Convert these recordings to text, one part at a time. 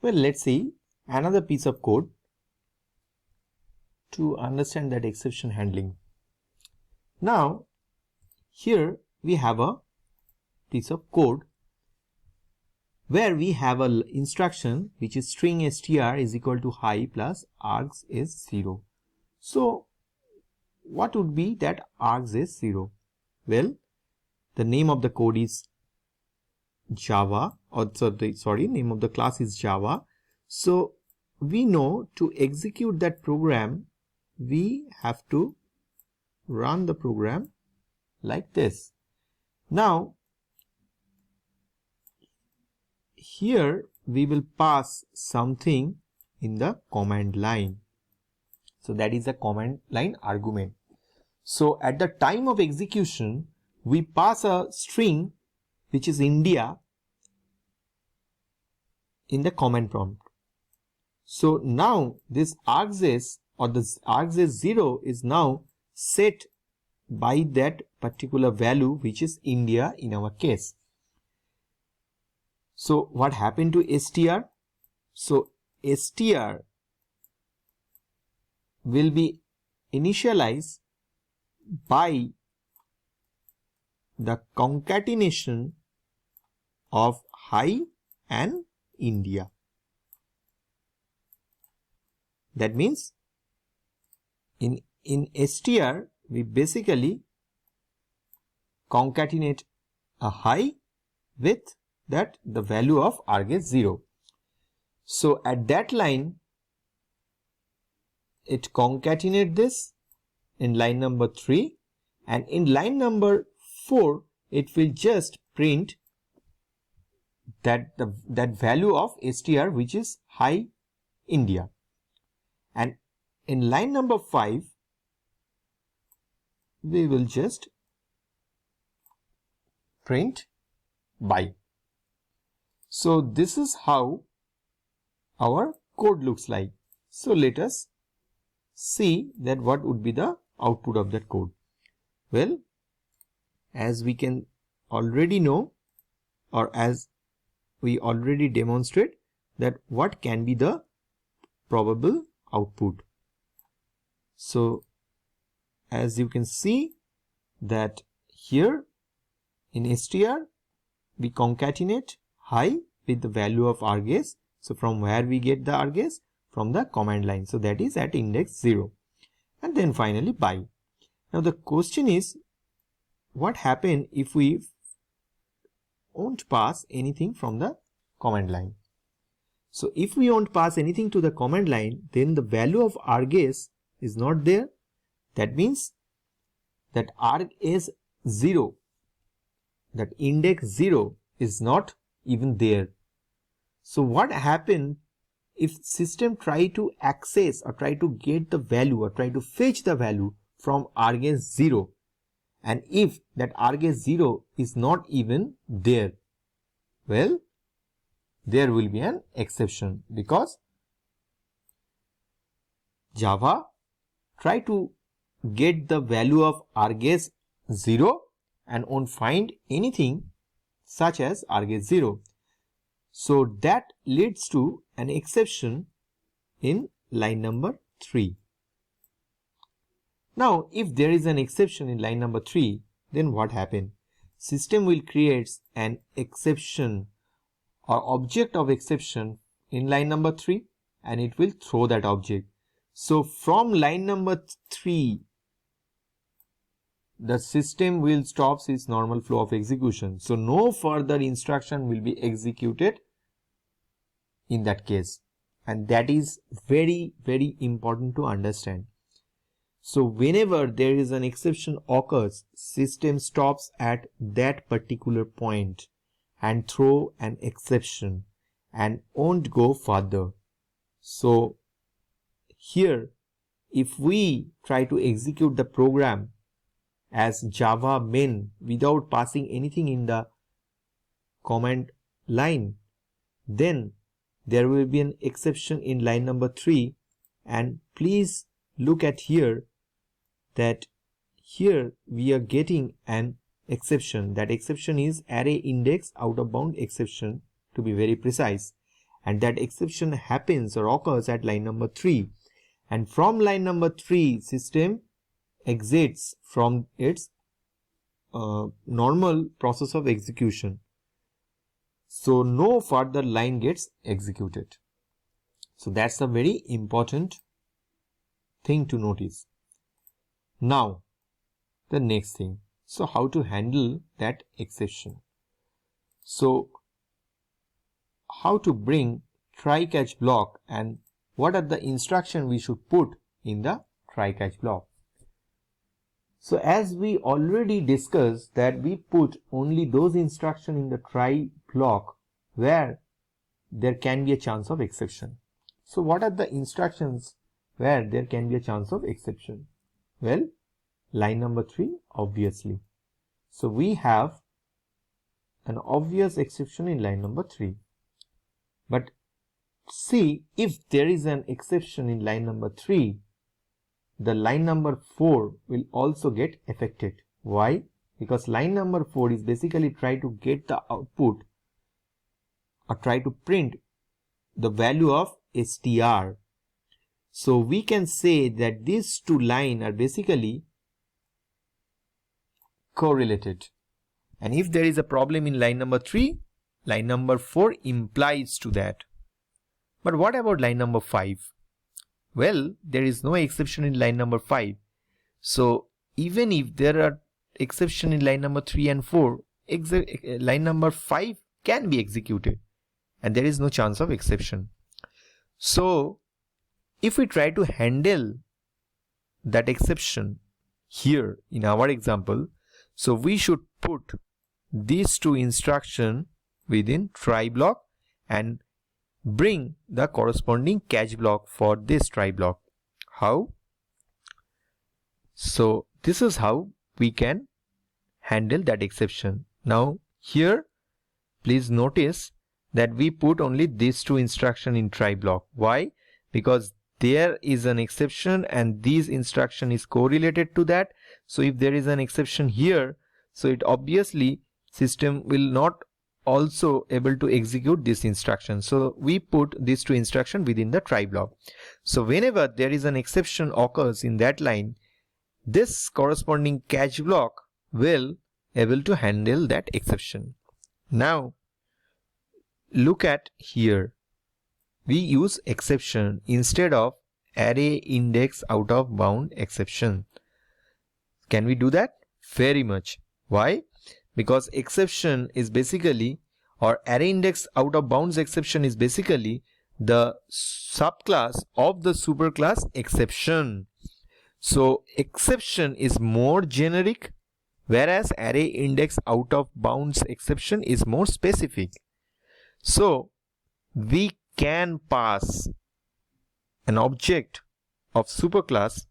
Well, let's see another piece of code to understand that exception handling. Now, here we have a piece of code where we have an instruction which is string str is equal to high plus args is 0. So, what would be that args is 0? Well, the name of the code is Java, or sorry, name of the class is Java. So, we know to execute that program, we have to run the program like this. Now, here we will pass something in the command line. So, that is a command line argument. So, at the time of execution, we pass a string which is India in the command prompt. So, now this args or this args 0 is now set by that particular value which is India in our case. So, what happened to str? So, str will be initialized by the concatenation of high and India. That means in str we basically concatenate a high with that the value of args 0. So at that line it concatenate this in line number 3, and in line number 4 it will just print that that value of str which is high India, and in line number 5 we will just print by. So this is how our code looks like. So let us see that what would be the output of that code. Well, as we can already know, or as we already demonstrate, that what can be the probable output. So as you can see that here in str we concatenate high with the value of args. So from where we get the args? From the command line. So that is at index 0. And then finally by. Now the question is, what happens if we won't pass anything from the command line? So if we won't pass anything to the command line, then the value of args is not there. That means that args 0, that index 0 is not even there. So what happened if system try to access or try to get the value or try to fetch the value from args 0, and if that args 0 is not even there? Well, there will be an exception, because Java try to get the value of args 0 and won't find anything such as args 0. So that leads to an exception in line number 3. Now, if there is an exception in line number 3, then what happens? System will create an exception or object of exception in line number 3, and it will throw that object. So from line number 3, the system will stop its normal flow of execution. So no further instruction will be executed in that case. And that is very, very important to understand. So whenever there is an exception occurs, system stops at that particular point and throw an exception and won't go further. So here, if we try to execute the program as Java main without passing anything in the command line, then there will be an exception in line number 3. And please look at here that here we are getting an exception. That exception is array index out of bound exception, to be very precise. and that exception happens or occurs at line number 3, and from line number 3 system exits from its normal process of execution. So no further line gets executed. So that's a very important thing to notice. Now the next thing, so how to handle that exception. So how to bring try catch block and what are the instructions we should put in the try catch block. So as we already discussed that we put only those instructions in the try block where there can be a chance of exception. So what are the instructions where there can be a chance of exception? Well, line number 3, obviously. So we have an obvious exception in line number 3. But see, if there is an exception in line number 3, the line number 4 will also get affected. Why? Because line number 4 is basically try to get the output or try to print the value of str. So we can say that these two lines are basically correlated. And if there is a problem in line number 3, line number 4 implies to that. But what about line number 5? Well, there is no exception in line number 5. So even if there are exception in line number 3 and 4, line number 5 can be executed and there is no chance of exception. So if we try to handle that exception here in our example, so we should put these two instructions within try block and bring the corresponding catch block for this try block. How? So this is how we can handle that exception. Now here please notice that we put only these two instructions in try block. Why? Because there is an exception and this instruction is correlated to that. So if there is an exception here, so it obviously system will not also able to execute this instruction. So we put these two instructions within the try block. So whenever there is an exception occurs in that line, this corresponding catch block will able to handle that exception. Now look at here. We use exception instead of array index out of bound exception. Can we do that? Very much. Why? Because exception is basically, or array index out of bounds exception is basically the subclass of the superclass exception. So exception is more generic, whereas array index out of bounds exception is more specific. So we can pass an object of superclass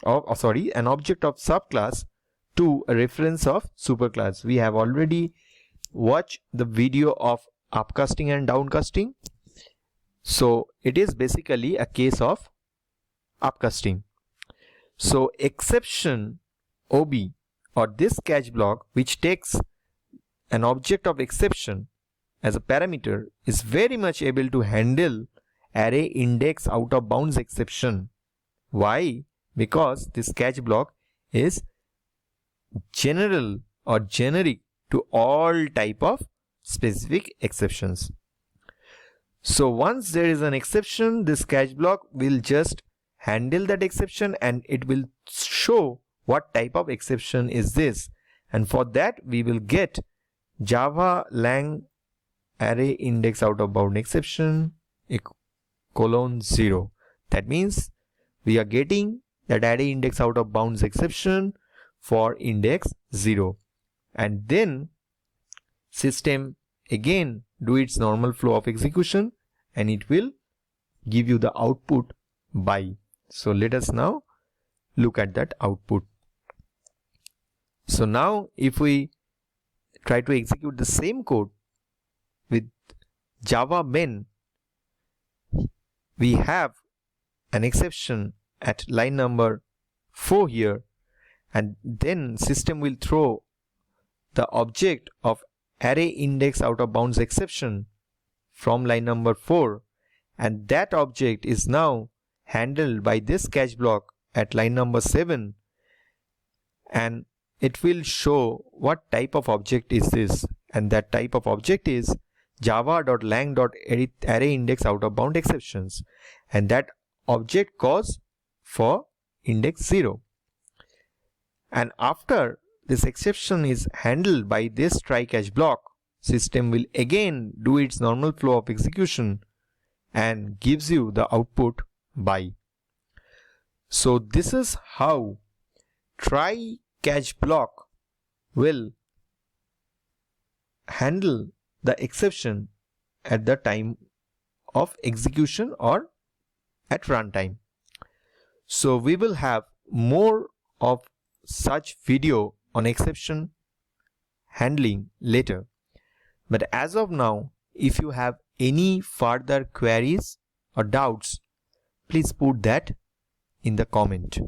an object of subclass to a reference of superclass. We have already watched the video of upcasting and downcasting. So it is basically a case of upcasting. So exception OB or this catch block which takes an object of exception as a parameter is very much able to handle array index out of bounds exception. Why? Because this catch block is general or generic to all type of specific exceptions. So once there is an exception, this catch block will just handle that exception and it will show what type of exception is this, and for that we will get Java lang array index out of bound exception :0. That means we are getting that array index out of bounds exception for index 0, and then system again do its normal flow of execution and it will give you the output by. So let us now look at that output. So now if we try to execute the same code with Java main, we have an exception at line number 4 here, and then system will throw the object of array index out of bounds exception from line number 4, and that object is now handled by this catch block at line number 7, and it will show what type of object is this, and that type of object is java.lang.arrayIndex out of bound exceptions, and that object calls for index 0. And after this exception is handled by this try catch block, system will again do its normal flow of execution and gives you the output by. So this is how try catch block will handle the exception at the time of execution or at runtime. So we will have more of such video on exception handling later. But as of now, if you have any further queries or doubts, please put that in the comment.